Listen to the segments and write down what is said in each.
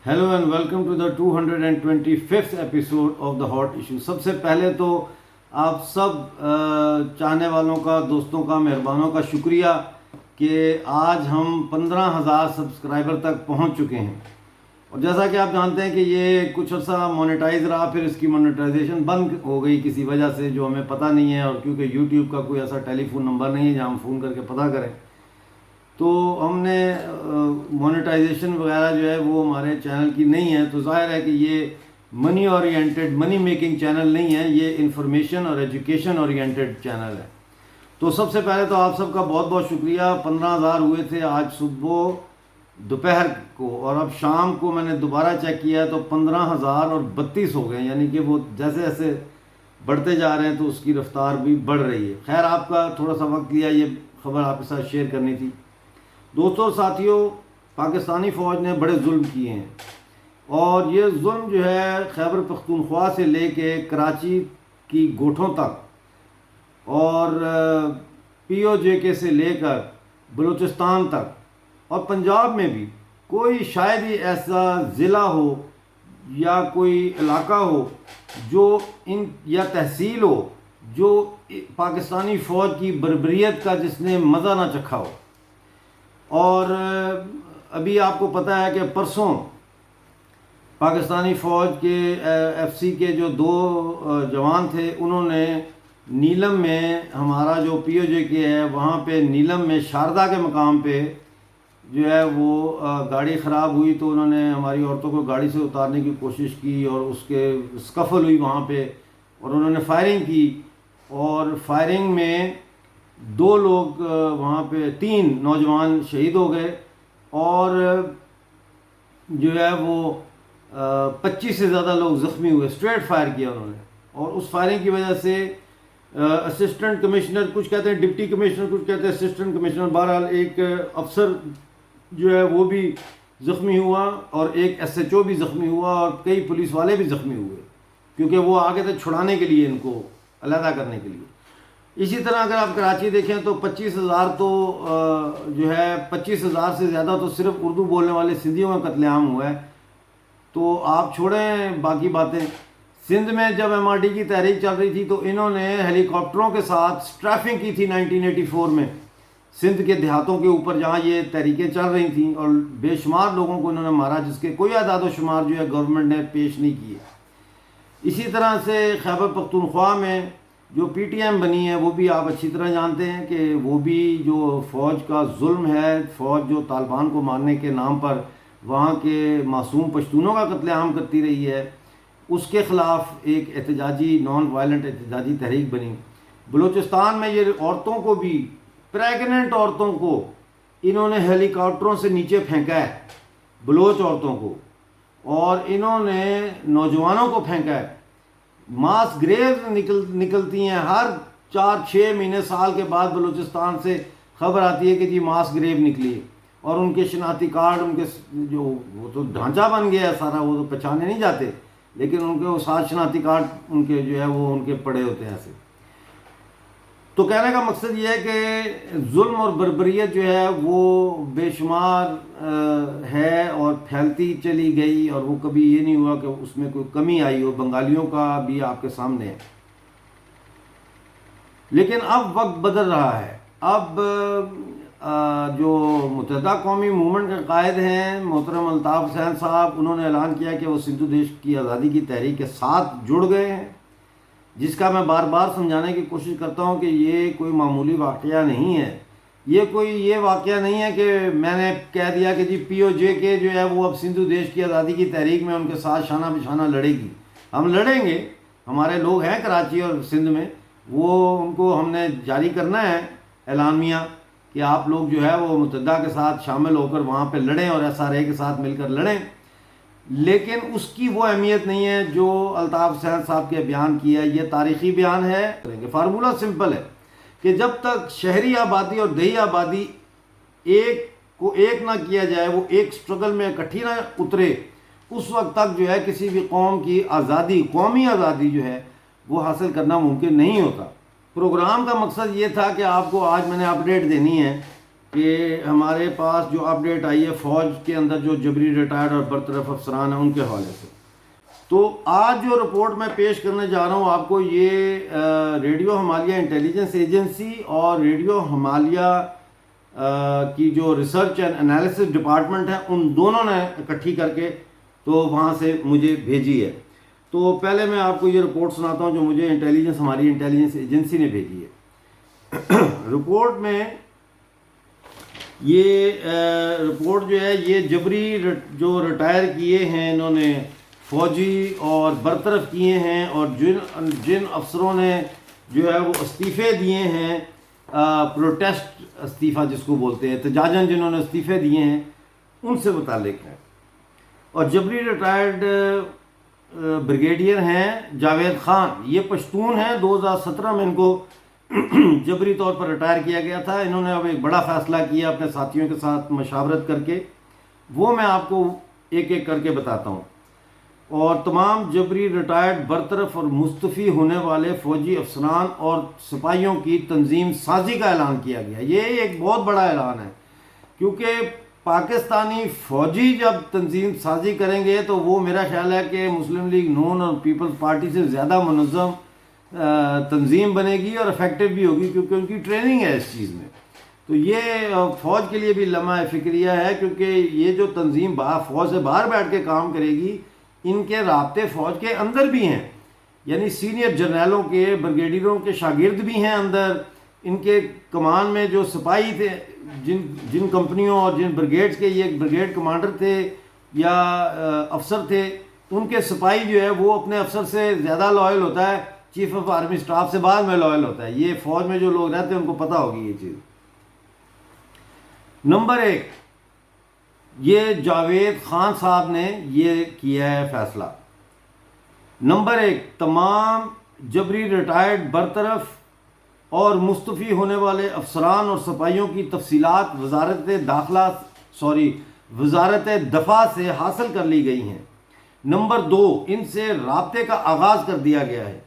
Hello and welcome to the 225th episode of the hot issue. سب سے پہلے تو آپ سب چاہنے والوں کا، دوستوں کا، مہربانوں کا شکریہ کہ آج ہم 15,000 سبسکرائبر تک پہنچ چکے ہیں۔ اور جیسا کہ آپ جانتے ہیں کہ یہ کچھ عرصہ مونیٹائز رہا، پھر اس کی مونیٹائزیشن بند ہو گئی کسی وجہ سے جو ہمیں پتہ نہیں ہے، اور کیونکہ یوٹیوب کا کوئی ایسا ٹیلی فون نمبر نہیں ہے جہاں ہم فون کر کے پتہ کریں، تو ہم نے مونیٹائزیشن وغیرہ جو ہے وہ ہمارے چینل کی نہیں ہے۔ تو ظاہر ہے کہ یہ منی اورینٹڈ، منی میکنگ چینل نہیں ہے، یہ انفارمیشن اور ایجوکیشن اورینٹڈ چینل ہے۔ تو سب سے پہلے تو آپ سب کا بہت بہت شکریہ۔ 15,000 ہوئے تھے آج صبح دوپہر کو، اور اب شام کو میں نے دوبارہ چیک کیا تو 15,032 ہو گئے، یعنی کہ وہ جیسے جیسے بڑھتے جا رہے ہیں تو اس کی رفتار بھی بڑھ رہی ہے۔ خیر، آپ کا تھوڑا سا وقت لیا، یہ خبر آپ کے ساتھ شیئر کرنی تھی۔ دوستوں اور ساتھیوں، پاکستانی فوج نے بڑے ظلم کیے ہیں، اور یہ ظلم جو ہے خیبر پختونخوا سے لے کے کراچی کی گوٹھوں تک، اور پی او جے کے سے لے کر بلوچستان تک، اور پنجاب میں بھی کوئی شاید ہی ایسا ضلع ہو یا کوئی علاقہ ہو جو یا تحصیل ہو جو پاکستانی فوج کی بربریت کا جس نے مزہ نہ چکھا ہو۔ اور ابھی آپ کو پتہ ہے کہ پرسوں پاکستانی فوج کے ایف سی کے جو 2 جوان تھے، انہوں نے نیلم میں، ہمارا جو پی او جے کے ہے وہاں پہ نیلم میں شاردا کے مقام پہ جو ہے وہ گاڑی خراب ہوئی، تو انہوں نے ہماری عورتوں کو گاڑی سے اتارنے کی کوشش کی، اور اس کے سکفل ہوئی وہاں پہ، اور انہوں نے فائرنگ کی، اور فائرنگ میں 2 لوگ وہاں پہ 3 نوجوان شہید ہو گئے، اور جو ہے وہ 25 سے زیادہ لوگ زخمی ہوئے۔ اسٹریٹ فائر کیا انہوں نے، اور اس فائرنگ کی وجہ سے اسسٹنٹ کمشنر، کچھ کہتے ہیں ڈپٹی کمشنر، کچھ کہتے ہیں اسسٹنٹ کمشنر، بہرحال ایک افسر جو ہے وہ بھی زخمی ہوا، اور ایک ایس ایچ او بھی زخمی ہوا، اور کئی پولیس والے بھی زخمی ہوئے، کیونکہ وہ آگے تک چھڑانے کے لیے، ان کو علیحدہ کرنے کے لیے۔ اسی طرح اگر آپ کراچی دیکھیں تو 25,000 تو جو ہے 25,000 سے زیادہ تو صرف اردو بولنے والے سندھیوں کا قتل عام ہوا ہے۔ تو آپ چھوڑیں باقی باتیں، سندھ میں جب ایم آر ڈی کی تحریک چل رہی تھی تو انہوں نے ہیلی کاپٹروں کے ساتھ اسٹرافنگ کی تھی 1984 میں سندھ کے دیہاتوں کے اوپر جہاں یہ تحریکیں چل رہی تھیں، اور بے شمار لوگوں کو انہوں نے مارا، جس کے کوئی اعداد و شمار جو ہے گورنمنٹ نے پیش نہیں کیے۔ اسی طرح سے خیبر پختونخوا میں جو پی ٹی ایم بنی ہے، وہ بھی آپ اچھی طرح جانتے ہیں کہ وہ بھی جو فوج کا ظلم ہے، فوج جو طالبان کو مارنے کے نام پر وہاں کے معصوم پشتونوں کا قتل عام کرتی رہی ہے، اس کے خلاف ایک احتجاجی، نان وائلنٹ احتجاجی تحریک بنی۔ بلوچستان میں یہ عورتوں کو بھی، پریگننٹ عورتوں کو انہوں نے ہیلی کاپٹروں سے نیچے پھینکا ہے، بلوچ عورتوں کو، اور انہوں نے نوجوانوں کو پھینکا ہے۔ ماس گریوز نکلتی ہیں ہر 4-6 مہینے، سال کے بعد بلوچستان سے خبر آتی ہے کہ جی ماس گریو نکلی ہے، اور ان کے شناختی کارڈ، ان کے جو وہ تو ڈھانچہ بن گیا ہے سارا، وہ تو پہچانے نہیں جاتے، لیکن ان کے وہ 7 شناختی کارڈ ان کے جو ہے وہ ان کے پڑے ہوتے ہیں ایسے۔ تو کہنے کا مقصد یہ ہے کہ ظلم اور بربریت جو ہے وہ بے شمار ہے، اور پھیلتی چلی گئی، اور وہ کبھی یہ نہیں ہوا کہ اس میں کوئی کمی آئی ہو۔ بنگالیوں کا بھی آپ کے سامنے ہے، لیکن اب وقت بدل رہا ہے۔ اب جو متحدہ قومی موومنٹ کے قائد ہیں محترم الطاف حسین صاحب، انہوں نے اعلان کیا کہ وہ سندھو دیش کی آزادی کی تحریک کے ساتھ جڑ گئے ہیں، جس کا میں بار بار سمجھانے کی کوشش کرتا ہوں کہ یہ کوئی معمولی واقعہ نہیں ہے۔ یہ واقعہ نہیں ہے کہ میں نے کہہ دیا کہ جی پی او جے کے جو ہے وہ اب سندھو دیش کی آزادی کی تحریک میں ان کے ساتھ شانہ بشانہ لڑے گی۔ ہم لڑیں گے، ہمارے لوگ ہیں کراچی اور سندھ میں، وہ ان کو ہم نے جاری کرنا ہے اعلامیہ کہ آپ لوگ جو ہے وہ متحدہ کے ساتھ شامل ہو کر وہاں پہ لڑیں، اور ایس آر اے کے ساتھ مل کر لڑیں، لیکن اس کی وہ اہمیت نہیں ہے جو الطاف حسین صاحب کے بیان کی ہے۔ یہ تاریخی بیان ہے، فارمولہ سمپل ہے کہ جب تک شہری آبادی اور دیہی آبادی ایک نہ کیا جائے، وہ ایک سٹرگل میں اکٹھی نہ اترے، اس وقت تک جو ہے کسی بھی قوم کی آزادی، قومی آزادی جو ہے وہ حاصل کرنا ممکن نہیں ہوتا۔ پروگرام کا مقصد یہ تھا کہ آپ کو آج میں نے اپڈیٹ دینی ہے کہ ہمارے پاس جو اپڈیٹ آئی ہے فوج کے اندر جو جبری ریٹائرڈ اور برطرف افسران ہیں ان کے حوالے سے، تو آج جو رپورٹ میں پیش کرنے جا رہا ہوں آپ کو، یہ ریڈیو ہمالیہ انٹیلیجنس ایجنسی اور ریڈیو ہمالیہ کی جو ریسرچ اینڈ انالیسس ڈپارٹمنٹ ہے ان دونوں نے اکٹھی کر کے تو وہاں سے مجھے بھیجی ہے۔ تو پہلے میں آپ کو یہ رپورٹ سناتا ہوں جو مجھے ہماری انٹیلیجنس ایجنسی نے بھیجی ہے۔ رپورٹ میں یہ رپورٹ جو ہے یہ جبری جو ریٹائر کیے ہیں انہوں نے فوجی اور برطرف کیے ہیں، اور جن افسروں نے جو ہے وہ استعفے دیے ہیں، پروٹیسٹ استعفیٰ جس کو بولتے ہیں، احتجاجاً جنہوں نے استعفے دیے ہیں ان سے متعلق ہے۔ اور جبری ریٹائرڈ بریگیڈیئر ہیں جاوید خان، یہ پشتون ہیں، 2017 میں ان کو جبری طور پر ریٹائر کیا گیا تھا۔ انہوں نے اب ایک بڑا فیصلہ کیا اپنے ساتھیوں کے ساتھ مشاورت کر کے، وہ میں آپ کو ایک ایک کر کے بتاتا ہوں۔ اور تمام جبری ریٹائرڈ برطرف اور مستعفی ہونے والے فوجی افسران اور سپاہیوں کی تنظیم سازی کا اعلان کیا گیا۔ یہ ایک بہت بڑا اعلان ہے، کیونکہ پاکستانی فوجی جب تنظیم سازی کریں گے تو وہ میرا خیال ہے کہ مسلم لیگ نون اور پیپلز پارٹی سے زیادہ منظم تنظیم بنے گی اور افیکٹو بھی ہوگی، کیونکہ ان کی ٹریننگ ہے اس چیز میں۔ تو یہ فوج کے لیے بھی لمحہ فکریہ ہے، کیونکہ یہ جو تنظیم فوج سے باہر بیٹھ کے کام کرے گی، ان کے رابطے فوج کے اندر بھی ہیں، یعنی سینئر جرنیلوں کے، بریگیڈیئروں کے شاگرد بھی ہیں اندر، ان کے کمان میں جو سپاہی تھے، جن کمپنیوں اور جن بریگیڈز کے یہ بریگیڈ کمانڈر تھے یا افسر تھے، ان کے سپاہی جو ہے وہ اپنے افسر سے زیادہ لائل ہوتا ہے، چیف آف آرمی سٹاف سے بعد میں لائل ہوتا ہے۔ یہ فوج میں جو لوگ رہتے ہیں ان کو پتہ ہوگی یہ چیز۔ نمبر 1، یہ جاوید خان صاحب نے یہ کیا ہے فیصلہ۔ نمبر 1، تمام جبری ریٹائرڈ برطرف اور مستعفی ہونے والے افسران اور سپاہیوں کی تفصیلات وزارت دفاع سے حاصل کر لی گئی ہیں۔ نمبر 2، ان سے رابطے کا آغاز کر دیا گیا ہے۔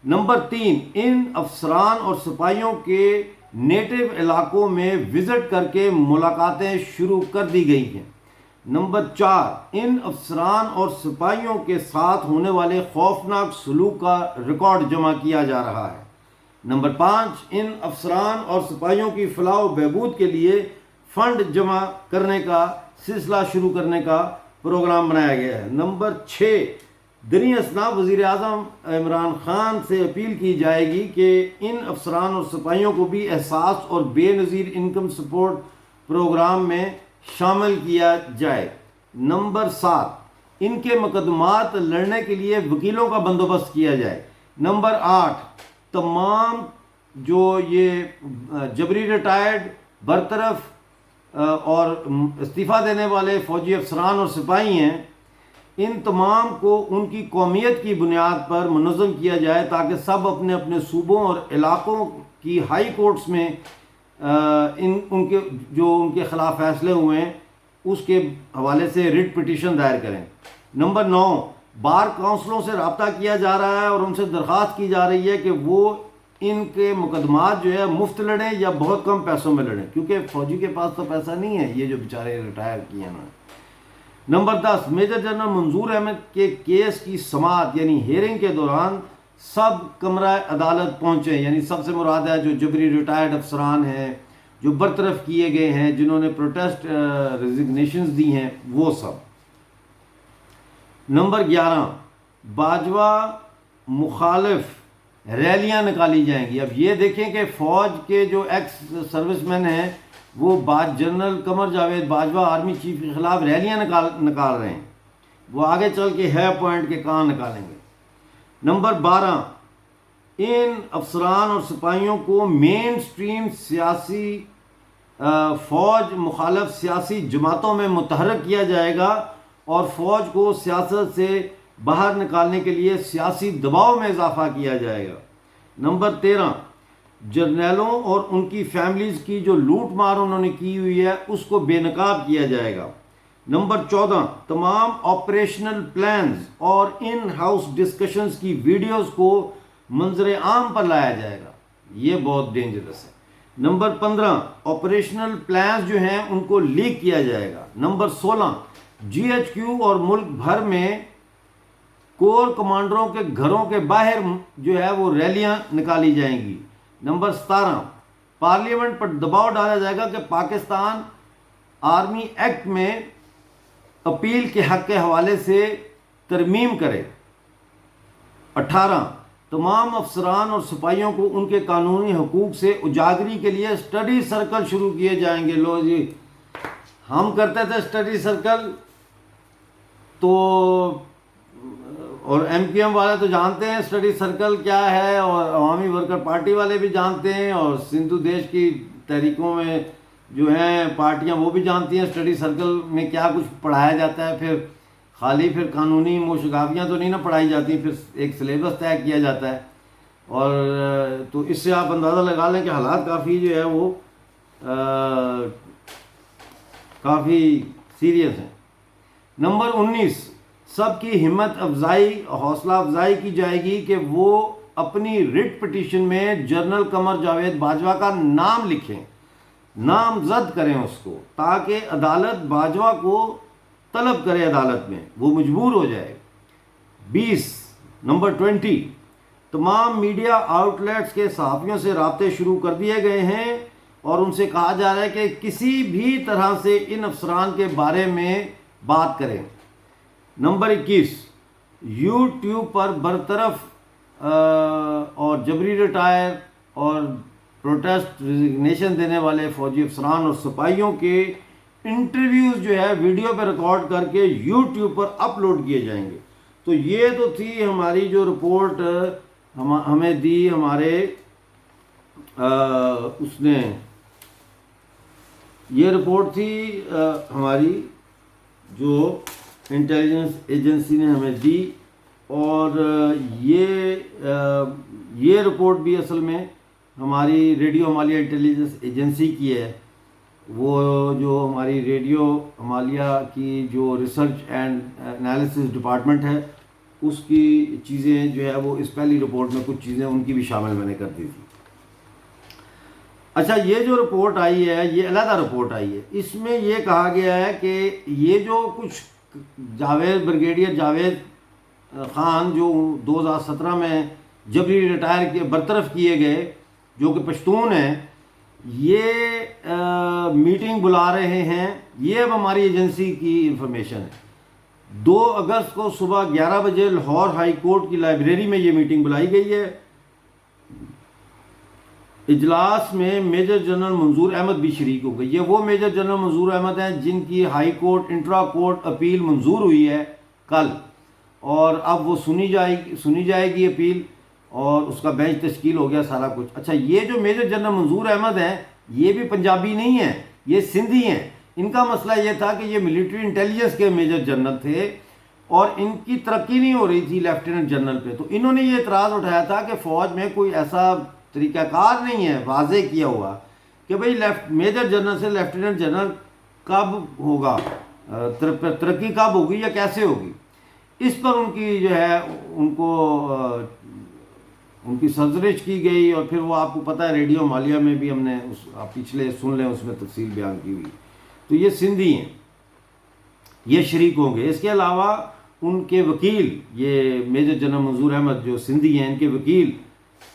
نمبر 3، ان افسران اور سپاہیوں کے نیٹو علاقوں میں وزٹ کر کے ملاقاتیں شروع کر دی گئی ہیں۔ نمبر 4، ان افسران اور سپاہیوں کے ساتھ ہونے والے خوفناک سلوک کا ریکارڈ جمع کیا جا رہا ہے۔ نمبر 5، ان افسران اور سپاہیوں کی فلاح و بہبود کے لیے فنڈ جمع کرنے کا سلسلہ شروع کرنے کا پروگرام بنایا گیا ہے۔ نمبر 6، دریں اثنا وزیر اعظم عمران خان سے اپیل کی جائے گی کہ ان افسران اور سپاہیوں کو بھی احساس اور بے نظیر انکم سپورٹ پروگرام میں شامل کیا جائے۔ نمبر 7، ان کے مقدمات لڑنے کے لیے وکیلوں کا بندوبست کیا جائے۔ نمبر 8، تمام جو یہ جبری ریٹائرڈ برطرف اور استعفیٰ دینے والے فوجی افسران اور سپاہی ہیں، ان تمام کو ان کی قومیت کی بنیاد پر منظم کیا جائے، تاکہ سب اپنے اپنے صوبوں اور علاقوں کی ہائی کورٹس میں ان کے خلاف فیصلے ہوئے ہیں اس کے حوالے سے ریٹ پٹیشن دائر کریں۔ نمبر 9، بار کونسلوں سے رابطہ کیا جا رہا ہے اور ان سے درخواست کی جا رہی ہے کہ وہ ان کے مقدمات جو ہے مفت لڑیں یا بہت کم پیسوں میں لڑیں، کیونکہ فوجی کے پاس تو پیسہ نہیں ہے، یہ جو بیچارے ریٹائر کیے ہیں۔ نمبر 10، میجر جنرل منظور احمد کے کیس کی سماعت یعنی ہیئرنگ کے دوران سب کمرہ عدالت پہنچے، یعنی سب سے مراد ہے جو جبری ریٹائرڈ افسران ہیں، جو برطرف کیے گئے ہیں، جنہوں نے پروٹیسٹ ریزگنیشنز دی ہیں، وہ سب۔ نمبر 11، باجوہ مخالف ریلیاں نکالی جائیں گی۔ اب یہ دیکھیں کہ فوج کے جو ایکس سروس مین ہیں وہ general Qamar Javed Bajwa army chief کے خلاف ریلیاں نکال رہے ہیں، وہ آگے چل کے ہے پوائنٹ کے کہاں نکالیں گے۔ نمبر 12، ان افسران اور سپاہیوں کو مین سٹریم سیاسی فوج مخالف سیاسی جماعتوں میں متحرک کیا جائے گا اور فوج کو سیاست سے باہر نکالنے کے لیے سیاسی دباؤ میں اضافہ کیا جائے گا۔ نمبر 13، جرنیلوں اور ان کی فیملیز کی جو لوٹ مار انہوں نے کی ہوئی ہے اس کو بے نقاب کیا جائے گا۔ نمبر 14، تمام آپریشنل پلانز اور ان ہاؤس ڈسکشنز کی ویڈیوز کو منظر عام پر لایا جائے گا، یہ بہت ڈینجرس ہے۔ نمبر 15 آپریشنل پلانز جو ہیں ان کو لیک کیا جائے گا. نمبر 16 GHQ اور ملک بھر میں کور کمانڈروں کے گھروں کے باہر جو ہے وہ ریلیاں نکالی جائیں گی. نمبر 17 پارلیمنٹ پر دباؤ ڈالا جائے گا کہ پاکستان آرمی ایکٹ میں اپیل کے حق کے حوالے سے ترمیم کرے. 18 تمام افسران اور سپاہیوں کو ان کے قانونی حقوق سے اجاگری کے لیے اسٹڈی سرکل شروع کیے جائیں گے. لو جی ہم کرتے تھے اسٹڈی سرکل تو، اور MQM والے تو جانتے ہیں اسٹڈی سرکل کیا ہے، اور عوامی ورکر پارٹی والے بھی جانتے ہیں، اور سندھو دیش کی تحریکوں میں جو ہیں پارٹیاں وہ بھی جانتی ہیں اسٹڈی سرکل میں کیا کچھ پڑھایا جاتا ہے. پھر خالی پھر قانونی موشگافیاں تو نہیں نہ پڑھائی جاتی، پھر ایک سلیبس طے کیا جاتا ہے. اور تو اس سے آپ اندازہ لگا لیں کہ حالات کافی جو ہے وہ کافی سیریس ہیں. نمبر 19 سب کی ہمت افزائی حوصلہ افزائی کی جائے گی کہ وہ اپنی رٹ پٹیشن میں جنرل قمر جاوید باجوہ کا نام لکھیں، نامزد کریں اس کو، تاکہ عدالت باجوہ کو طلب کرے، عدالت میں وہ مجبور ہو جائے. 20 نمبر 20 تمام میڈیا آؤٹ لیٹس کے صحافیوں سے رابطے شروع کر دیے گئے ہیں اور ان سے کہا جا رہا ہے کہ کسی بھی طرح سے ان افسران کے بارے میں بات کریں. نمبر 21 یوٹیوب پر برطرف اور جبری ریٹائر اور پروٹیسٹ ریزگنیشن دینے والے فوجی افسران اور سپاہیوں کے انٹرویوز جو ہے ویڈیو پہ ریکارڈ کر کے یوٹیوب پر اپلوڈ کیے جائیں گے. تو یہ تو تھی ہماری جو رپورٹ ہمیں دی ہمارے اس نے، یہ رپورٹ تھی ہماری جو انٹیلیجنس ایجنسی نے ہمیں دی. اور یہ رپورٹ بھی اصل میں ہماری ریڈیو ہمالیہ انٹیلیجنس ایجنسی کی ہے. وہ جو ہماری ریڈیو ہمالیہ کی جو ریسرچ اینڈ انالیسس ڈپارٹمنٹ ہے اس کی چیزیں جو ہے وہ اس پہلی رپورٹ میں کچھ چیزیں ان کی بھی شامل میں نے کر دی تھی. اچھا یہ جو رپورٹ آئی ہے یہ علیحدہ رپورٹ آئی ہے. اس میں یہ کہا گیا ہے کہ یہ جو کچھ بریگیڈیئر جاوید خان جو 2017 میں جبری ریٹائر کے برطرف کیے گئے جو کہ پشتون ہیں، یہ میٹنگ بلا رہے ہیں. یہ اب ہماری ایجنسی کی انفارمیشن ہے. 2 اگست کو صبح 11 بجے لاہور ہائی کورٹ کی لائبریری میں یہ میٹنگ بلائی گئی ہے. اجلاس میں میجر جنرل منظور احمد بھی شریک ہو گئے. یہ وہ میجر جنرل منظور احمد ہیں جن کی high court intra court appeal منظور ہوئی ہے کل، اور اب وہ سنی جائے گی اپیل، اور اس کا بینچ تشکیل ہو گیا سارا کچھ. اچھا یہ جو میجر جنرل منظور احمد ہیں یہ بھی پنجابی نہیں ہیں، یہ سندھی ہیں. ان کا مسئلہ یہ تھا کہ یہ ملٹری انٹیلیجنس کے میجر جنرل تھے اور ان کی ترقی نہیں ہو رہی تھی لیفٹیننٹ جنرل پہ. تو انہوں نے یہ اعتراض اٹھایا تھا کہ فوج میں کوئی ایسا طریقہ کار نہیں ہے واضح کیا ہوا کہ بھئی میجر جنرل سے لیفٹیننٹ جنرل کب ہوگا، ترقی کب ہوگی یا کیسے ہوگی. اس پر ان کی جو ہے ان کی سرزنش کی گئی، اور پھر وہ آپ کو پتہ ہے ریڈیو ہمالیہ میں بھی ہم نے آپ پچھلے سن لیں اس میں تفصیل بیان کی ہوئی. تو یہ سندھی ہیں، یہ شریک ہوں گے. اس کے علاوہ ان کے وکیل، یہ میجر جنرل منظور احمد جو سندھی ہیں ان کے وکیل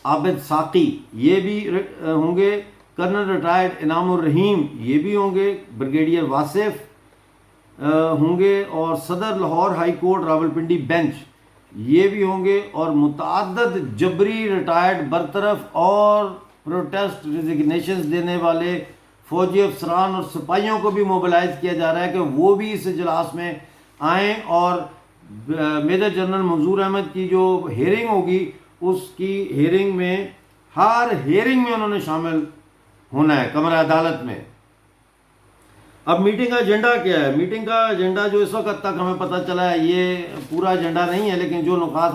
عابد ساقی یہ بھی ہوں گے. کرنل ریٹائرڈ انعام الرحیم یہ بھی ہوں گے. بریگیڈیئر واصف ہوں گے، اور صدر Lahore high court Rawalpindi bench یہ بھی ہوں گے. اور متعدد جبری ریٹائرڈ برطرف اور پروٹیسٹ ریزگنیشنز دینے والے فوجی افسران اور سپاہیوں کو بھی موبلائز کیا جا رہا ہے کہ وہ بھی اس اجلاس میں آئیں، اور میجر جنرل منظور احمد کی جو ہیئرنگ ہوگی اس کی ہیئرنگ میں، ہر ہیئرنگ میں انہوں نے شامل ہونا ہے کمرہ عدالت میں. اب میٹنگ کا ایجنڈا کیا ہے؟ میٹنگ کا ایجنڈا جو اس وقت تک ہمیں پتہ چلا ہے یہ پورا ایجنڈا نہیں ہے، لیکن جو نکات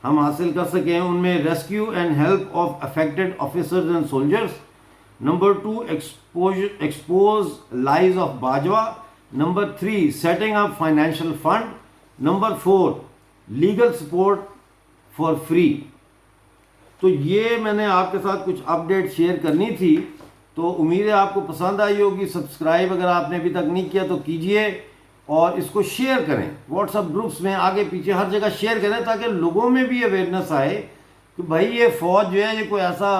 ہم حاصل کر سکے ہیں ان میں rescue and help of affected officers and soldiers. Number 2 expose lies of Bajwa. Number 3 setting up financial fund. Number 4 legal support for free. تو یہ میں نے آپ کے ساتھ کچھ اپڈیٹ شیئر کرنی تھی، تو امید ہے آپ کو پسند آئی ہوگی. سبسکرائب اگر آپ نے ابھی تک نہیں کیا تو کیجئے، اور اس کو شیئر کریں واٹس ایپ گروپس میں، آگے پیچھے ہر جگہ شیئر کریں تاکہ لوگوں میں بھی اویئرنیس آئے کہ بھائی یہ فوج جو ہے یہ کوئی ایسا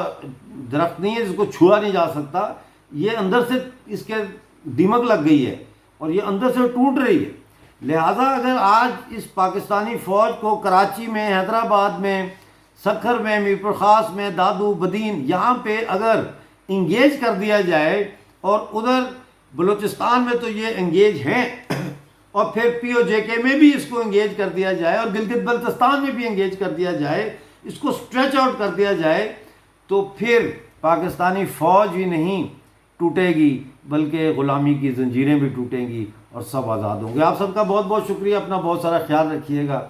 درخت نہیں ہے جس کو چھوا نہیں جا سکتا، یہ اندر سے اس کے دیمک لگ گئی ہے اور یہ اندر سے ٹوٹ رہی ہے. لہٰذا اگر آج اس پاکستانی فوج کو کراچی میں، حیدرآباد میں، سکھر میں، میرپور خاص میں، دادو بدین، یہاں پہ اگر انگیج کر دیا جائے، اور ادھر بلوچستان میں تو یہ انگیج ہیں، اور پھر پی او جے کے میں بھی اس کو انگیج کر دیا جائے، اور گلگت بلتستان میں بھی انگیج کر دیا جائے، اس کو سٹریچ آؤٹ کر دیا جائے، تو پھر پاکستانی فوج ہی نہیں ٹوٹے گی بلکہ غلامی کی زنجیریں بھی ٹوٹیں گی اور سب آزاد ہوں گے. آپ سب کا بہت بہت شکریہ. اپنا بہت سارا خیال رکھیے گا.